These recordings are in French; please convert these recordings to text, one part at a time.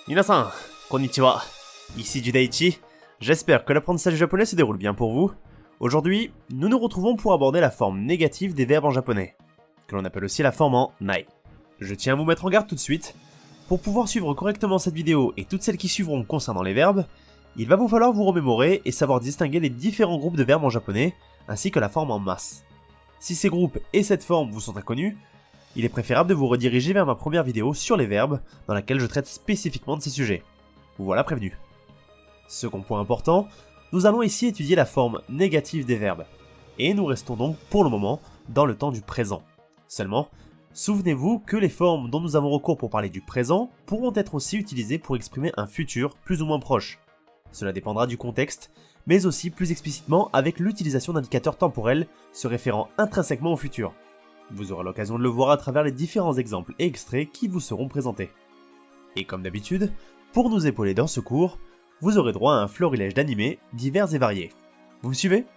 Minasan, konnichiwa. Ici Judaichi. J'espère que l'apprentissage du japonais se déroule bien pour vous. Aujourd'hui, nous nous retrouvons pour aborder la forme négative des verbes en japonais, que l'on appelle aussi la forme en nai. Je tiens à vous mettre en garde tout de suite. Pour pouvoir suivre correctement cette vidéo et toutes celles qui suivront concernant les verbes, il va vous falloir vous remémorer et savoir distinguer les différents groupes de verbes en japonais, ainsi que la forme en masse. Si ces groupes et cette forme vous sont inconnus, il est préférable de vous rediriger vers ma première vidéo sur les verbes, dans laquelle je traite spécifiquement de ces sujets. Vous voilà prévenu. Second point important, nous allons ici étudier la forme négative des verbes. Et nous restons donc pour le moment dans le temps du présent. Seulement, souvenez-vous que les formes dont nous avons recours pour parler du présent pourront être aussi utilisées pour exprimer un futur plus ou moins proche. Cela dépendra du contexte, mais aussi plus explicitement avec l'utilisation d'indicateurs temporels se référant intrinsèquement au futur. Vous aurez l'occasion de le voir à travers les différents exemples et extraits qui vous seront présentés. Et comme d'habitude, pour nous épauler dans ce cours, vous aurez droit à un florilège d'animés divers et variés. Vous me suivez ?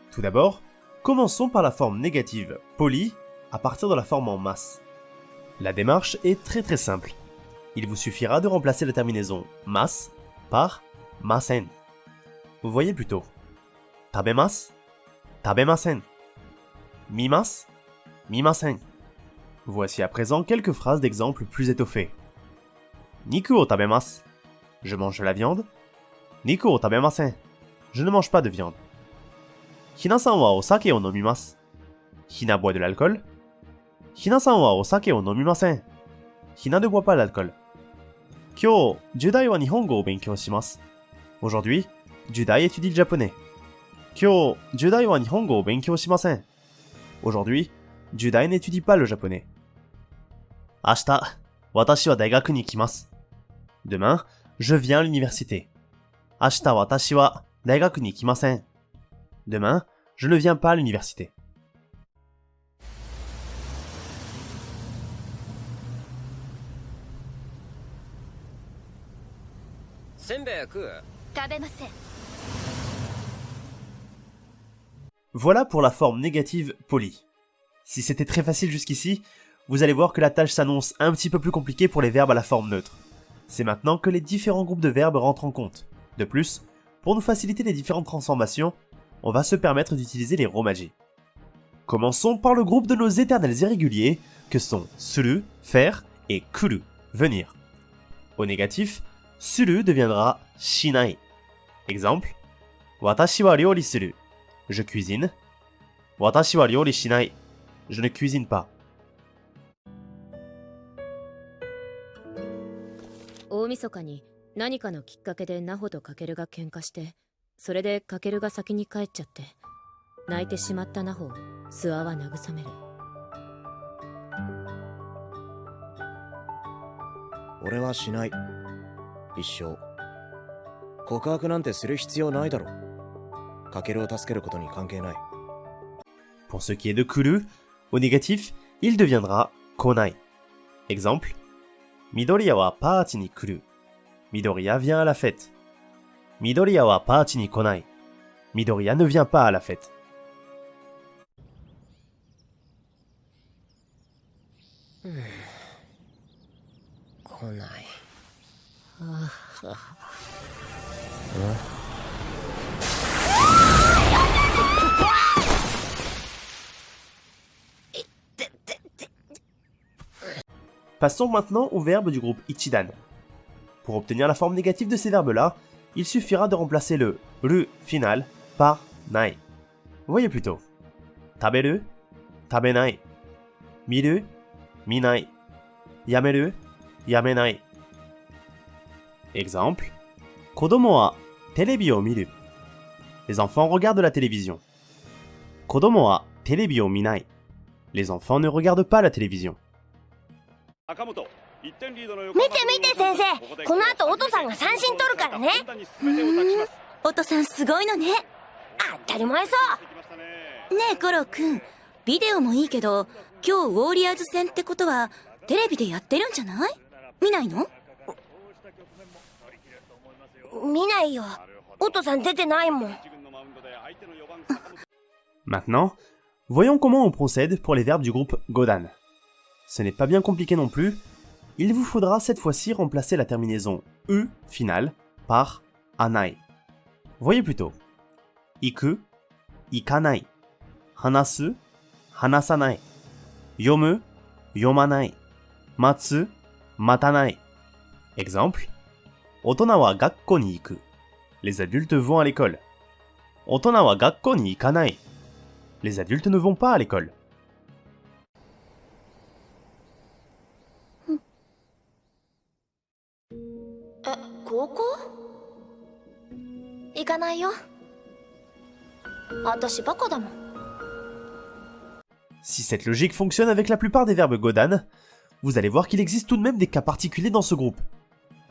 Tout d'abord, commençons par la forme négative poli à partir de la forme en masse. La démarche est très simple. Il vous suffira de remplacer la terminaison mas par masen. Vous voyez plutôt. Tabemasu, tabemasen. Mimasu, mimasen. Voici à présent quelques phrases d'exemples plus étoffées. Niku o tabemasu. Je mange de la viande. Niku o tabemasen. Je ne mange pas de viande. Hina-san wa osake o nomimasu. Hina boit de l'alcool. Hina-san wa osake o nomimasen. Hina ne boit pas l'alcool. Kyou, Judai wa nihongo o benkyou shimasu. Aujourd'hui, Judai étudie le japonais. Kyou, Judai wa nihongo o benkyou shimasen. Aujourd'hui, Judai n'étudie pas le japonais. Ashita, watashi wa daigaku ni kimasu. Demain, je viens à l'université. Ashita watashi wa daigaku ni kimasen. Demain, je ne viens pas à l'université. Voilà pour la forme négative poli. Si c'était très facile jusqu'ici, vous allez voir que la tâche s'annonce un petit peu plus compliquée pour les verbes à la forme neutre. C'est maintenant que les différents groupes de verbes rentrent en compte. De plus, pour nous faciliter les différentes transformations, on va se permettre d'utiliser les romaji. Commençons par le groupe de nos éternels irréguliers, que sont suru, faire, et kuru, venir. Au négatif, suru deviendra shinai. Exemple, watashi wa ryori suru. Je cuisine. Watashi wa ryori shinai. Je ne cuisine pas. 大晦日に何かのきっかけでナホとカケルが喧嘩して、それでカケルが先に帰っちゃって泣いてしまったナホをスワは慰める。俺はしない。一生告白なんてする必要ないだろ。カケルを助けることに関係ない。 Pour ce qui est de kuru, au négatif, il deviendra konai. Exemple, Midoriya wa party ni kuru. Midoriya vient à la fête. Midoriya wa party ni konai. Midoriya ne vient pas à la fête. Konai. Passons maintenant aux verbes du groupe Ichidan. Pour obtenir la forme négative de ces verbes-là, il suffira de remplacer le ru final par nai. Voyez plutôt. Taberu, tabenai. Miru, minai. Yameru, yamenai. Exemple. Kodomo wa terebi o miru. Les enfants regardent la télévision. Kodomo wa terebi o minai. Les enfants ne regardent pas la télévision. 見て見て先生、この後オトさんが三振取るからね。オトさんすごいのね。当たり前さ。ねえコロくん、ビデオもいいけど今日ウォーリアーズ戦ってことはテレビでやってるんじゃない？見ないの？見ないよ。オトさん出てないもん。Maintenant, voyons comment on procède pour les verbes du groupe Godan. Ce n'est pas bien compliqué non plus, il vous faudra cette fois-ci remplacer la terminaison E finale par anai. Voyez plutôt. Iku, ikanai. Hanasu, hanasanai. Yomu, yomanai. Matsu, matanai. Exemple. Otona wa gakko ni iku. Les adultes vont à l'école. Otona wa gakko ni ikanai. Les adultes ne vont pas à l'école. 高校行かないよ。私バカだもん。 Si cette logique fonctionne avec la plupart des verbes Godan, vous allez voir qu'il existe tout de même des cas particuliers dans ce groupe.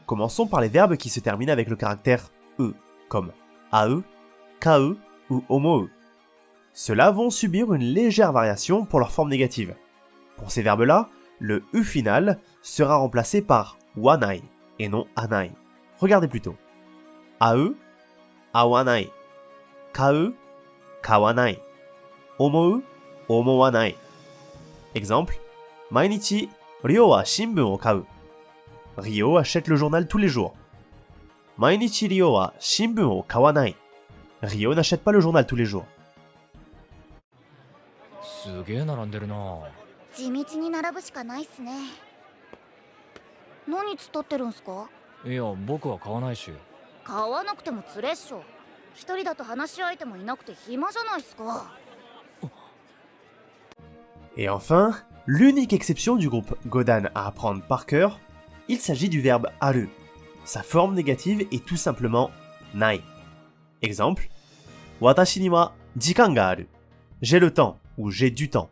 Commençons par les verbes qui se terminent avec le caractère E, comme ae, kae ou omou. Ceux-là vont subir une légère variation pour leur forme négative. Pour ces verbes-là, le U final sera remplacé par wanai et non anai. Regardez plutôt. Ae, awanai. Kae, kawanai. Omou, omowanai. Exemple. Mainichi, Ryo wa shinbun o kau. Ryo achète le journal tous les jours. Mainichi Ryo wa shinbun o kawanai. Ryo n'achète pas le journal tous les jours. すげえ並んでるな。地道に並ぶしかないっすね。何つっとってるんすか？いや、僕は買わないし。買わなくてもつれっしょ。一人だと話し相手もいなくて暇じゃないっすか。Et enfin, l'unique exception du groupe Godan à apprendre par cœur, il s'agit du verbe aru. Sa forme négative est tout simplement nai. Exemple. Watashi ni wa jikan ga aru. J'ai le temps ou j'ai du temps.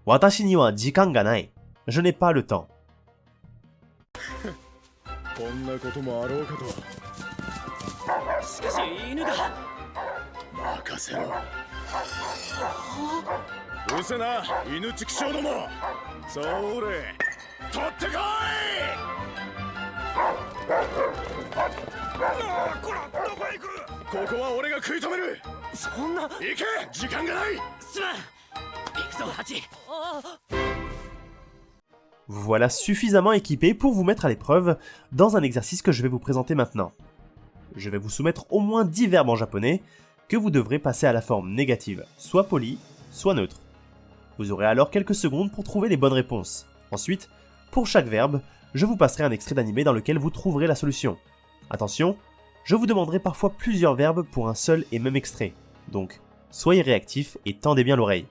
Watashi ni wa jikan ga nai. Je n'ai pas le temps. こんなこともあろうかとは。しかし犬だ。任せろ。うるせえな、犬畜生ども。それ、取ってこい。こら、どこへ行く。ここは俺が食い止める。そんな。行け、時間がない。すまん。行くぞ、ハチ。Vous voilà suffisamment équipé pour vous mettre à l'épreuve dans un exercice que je vais vous présenter maintenant. Je vais vous soumettre au moins 10 verbes en japonais que vous devrez passer à la forme négative, soit polie, soit neutre. Vous aurez alors quelques secondes pour trouver les bonnes réponses. Ensuite, pour chaque verbe, je vous passerai un extrait d'animé dans lequel vous trouverez la solution. Attention, je vous demanderai parfois plusieurs verbes pour un seul et même extrait. Donc, soyez réactifs et tendez bien l'oreille.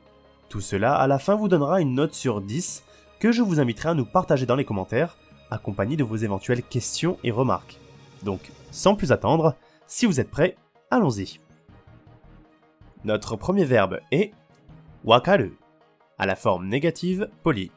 Tout cela, à la fin, vous donnera une note sur 10 que je vous inviterai à nous partager dans les commentaires, accompagné de vos éventuelles questions et remarques. Donc, sans plus attendre, si vous êtes prêts, allons-y. Notre premier verbe est wakaru, à la forme négative polie.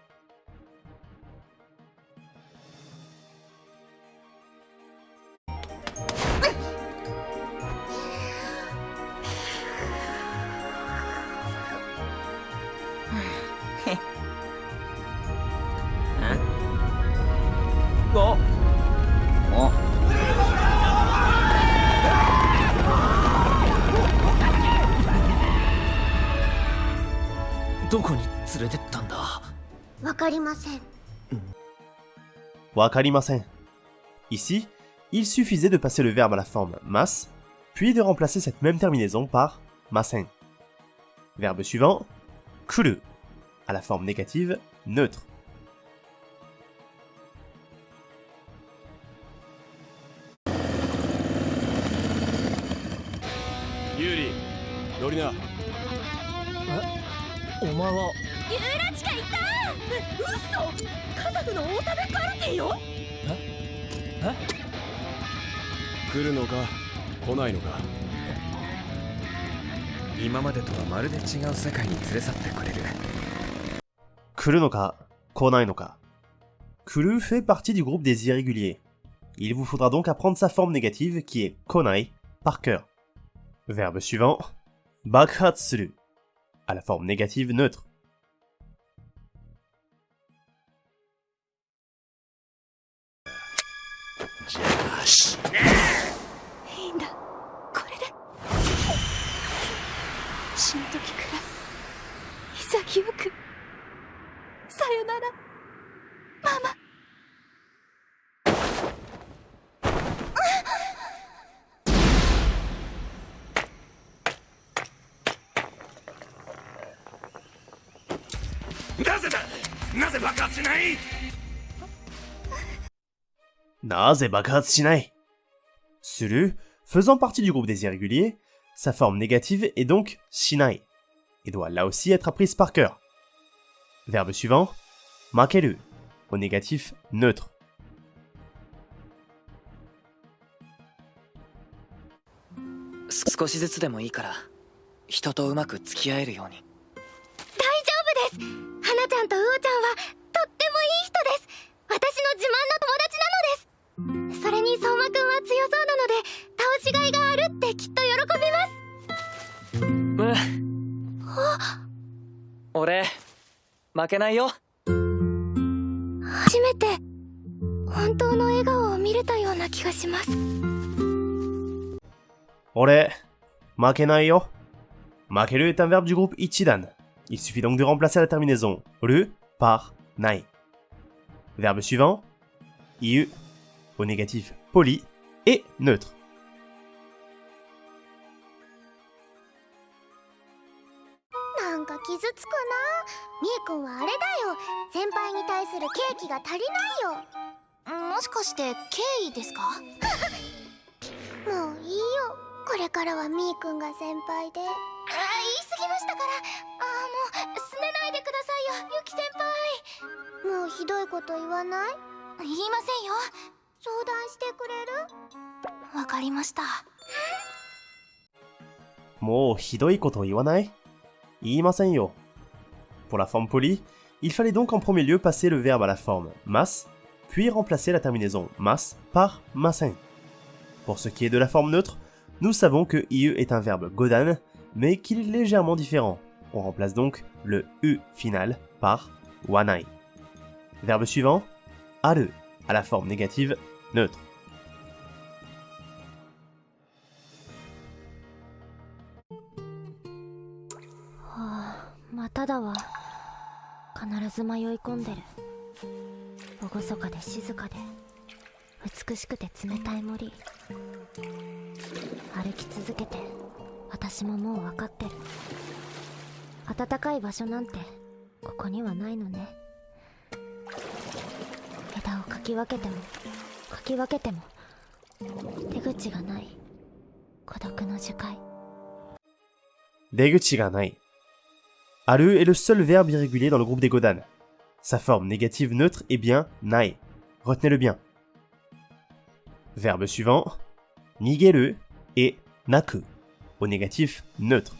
Wakarimasen. Ici, il suffisait de passer le verbe à la forme mas, puis de remplacer cette même terminaison par masen. Verbe suivant, kuru, à la forme négative neutre. Yuri, Norina. お前は。ユーラチカいた。嘘。家族の大食べカルテよ。来るのか、来ないのか。今までとはまるで違う世界に連れ去ってくれる。Kuru no ka, konai no ka. Kuru fait partie du groupe des irréguliers. Il vous faudra donc apprendre sa forme négative qui est konai par cœur. Verbe suivant, bakhatsuru, à la forme négative neutre. いいんだ。これで。死ぬ時くらい潔く。さよなら、ママ。なぜだ、なぜ爆発しない。なぜ爆発しない。Sulu, faisant partie du groupe des irréguliers, sa forme négative est donc shinai, et doit là aussi être apprise par cœur. Verbe suivant, makeru, au négatif neutre. 少しずつでもいいから人とうまく付き合えるように。大丈夫です。花ちゃんとうおちゃんはとってもいい人です。私の自慢の友達なのです。それに相馬くんは強そうなので倒しがいがあるってきっと喜びます。俺負けないよ。初めて本当の笑顔を見れたような気がします。Ore, makenai yo. Makeru est un verbe du groupe Ichidan. Il suffit donc de remplacer la terminaison ru par nai. Verbe suivant, iu, au négatif poli et neutre. なんか傷つくな。みーくんはあれだよ。先輩に対する敬意が足りないよ。もしかして敬意ですか？もういいよ。これからはみーくんが先輩で。言い過ぎましたから。もうすねないでくださいよ、ゆき先輩。もうひどいこと言わない？言いませんよ。相談してくれる？わかりました。もうひどいこと言わない？言いませんよ。Pour la forme polie, il fallait donc en premier lieu passer le verbe à la forme mas, puis remplacer la terminaison mas par masen. Pour ce qui est de la forme neutre, nous savons que iu est un verbe godan, mais qu'il est légèrement différent. On remplace donc le u final par wanai. Verbe suivant, aru, à la forme négative neutre. まただわ。必ず迷い込んでる。厳かで静かで美しくて冷たい森。歩き続けて私ももう分かってる。暖かい場所なんてここにはないのね。枝をかき分けてもかき分けても出口がない孤独の樹海。出口がない。Aru est le seul verbe irrégulier dans le groupe des Godan. Sa forme négative neutre est bien nai. Retenez-le bien. Verbe suivant, nigeru et naku, au négatif neutre.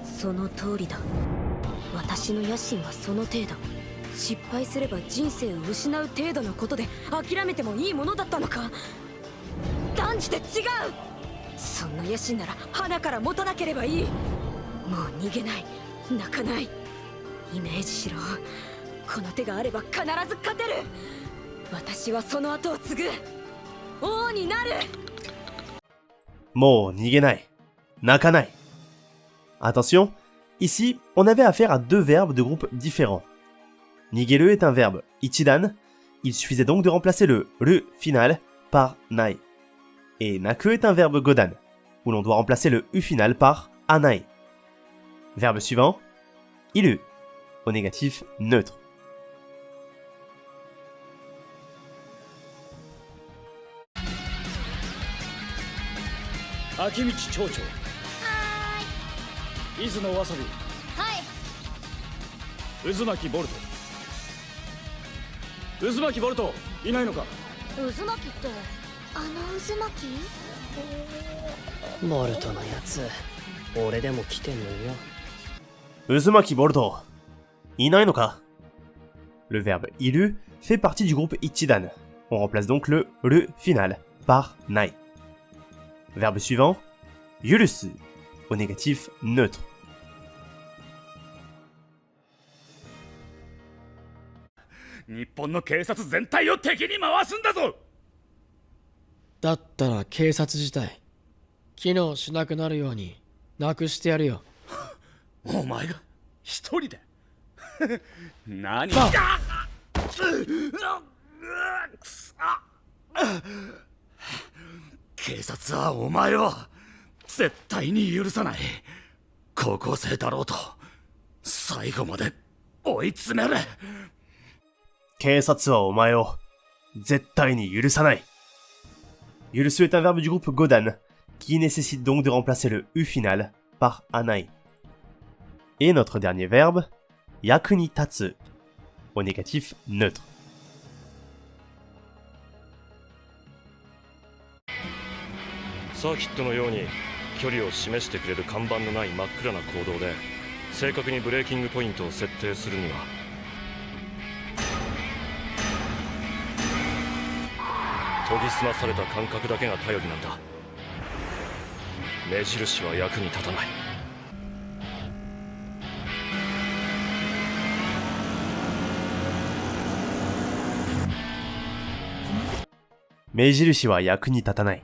その通りだ。私の野心はその程度。失敗すれば人生を失う程度のことで諦めてもいいものだったのか。断じて違う。そんな野心なら花から持たなければいい。もう逃げない、泣かない。イメージしろ。この手があれば必ず勝てる。私はその後を継ぐ。王になる。もう逃げない、泣かない。Attention, ici, on avait affaire à deux verbes de groupe différents. Nigeru est un verbe ichidan, il suffisait donc de remplacer le ru final par nai. Et naku est un verbe godan, où l'on doit remplacer le u final par anai. Verbe suivant, iru, au négatif neutre. 秋道町長。伊豆のわさび。はい。渦巻ボルト。渦巻ボルトいないのか。渦巻きってあの渦巻き？ボルトのやつ、俺でも来てんのよ。Uzumaki Boruto. Inai no ka? Le verbe iru fait partie du groupe Ichidan. On remplace donc le ru final par nai. Verbe suivant, yurusu, au négatif neutre. 日本の警察全体を敵に回すんだぞ。だったら警察自体機能しなくなるようになくしてやるよ。お前が一人で何バンく警察はお前を絶対に許さない。高校生だろうと最後まで追い詰める。警察はお前を絶対に許さない。Yurusu est un verbe du groupe Godan, qui nécessite donc de remplacer le U final par anai. Et notre dernier verbe, yaku ni tatsu, au négatif neutre. サーキットのように距離を示してくれる看板のない真っ暗な行動で正確にブレーキングポイントを設定するには研ぎ澄まされた感覚だけが頼りなんだ。目印は役に立たない。Meijirushi wa yaku ni tatanai.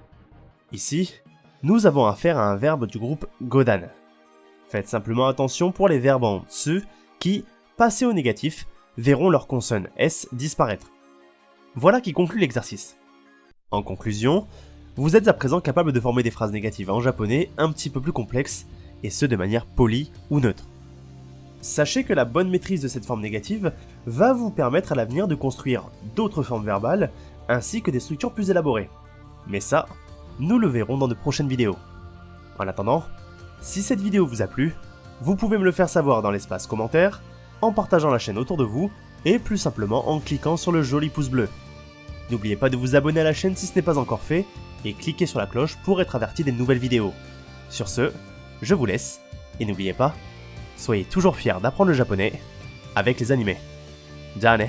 Ici, nous avons affaire à un verbe du groupe Godan. Faites simplement attention pour les verbes en tsu qui, passés au négatif, verront leur consonne S disparaître. Voilà qui conclut l'exercice. En conclusion, vous êtes à présent capable de former des phrases négatives en japonais un petit peu plus complexes, et ce de manière polie ou neutre. Sachez que la bonne maîtrise de cette forme négative va vous permettre à l'avenir de construire d'autres formes verbales, ainsi que des structures plus élaborées. Mais ça, nous le verrons dans de prochaines vidéos. En attendant, si cette vidéo vous a plu, vous pouvez me le faire savoir dans l'espace commentaire, en partageant la chaîne autour de vous, et plus simplement en cliquant sur le joli pouce bleu. N'oubliez pas de vous abonner à la chaîne si ce n'est pas encore fait, et cliquez sur la cloche pour être averti des nouvelles vidéos. Sur ce, je vous laisse, et n'oubliez pas, soyez toujours fiers d'apprendre le japonais avec les animés. Ja ne.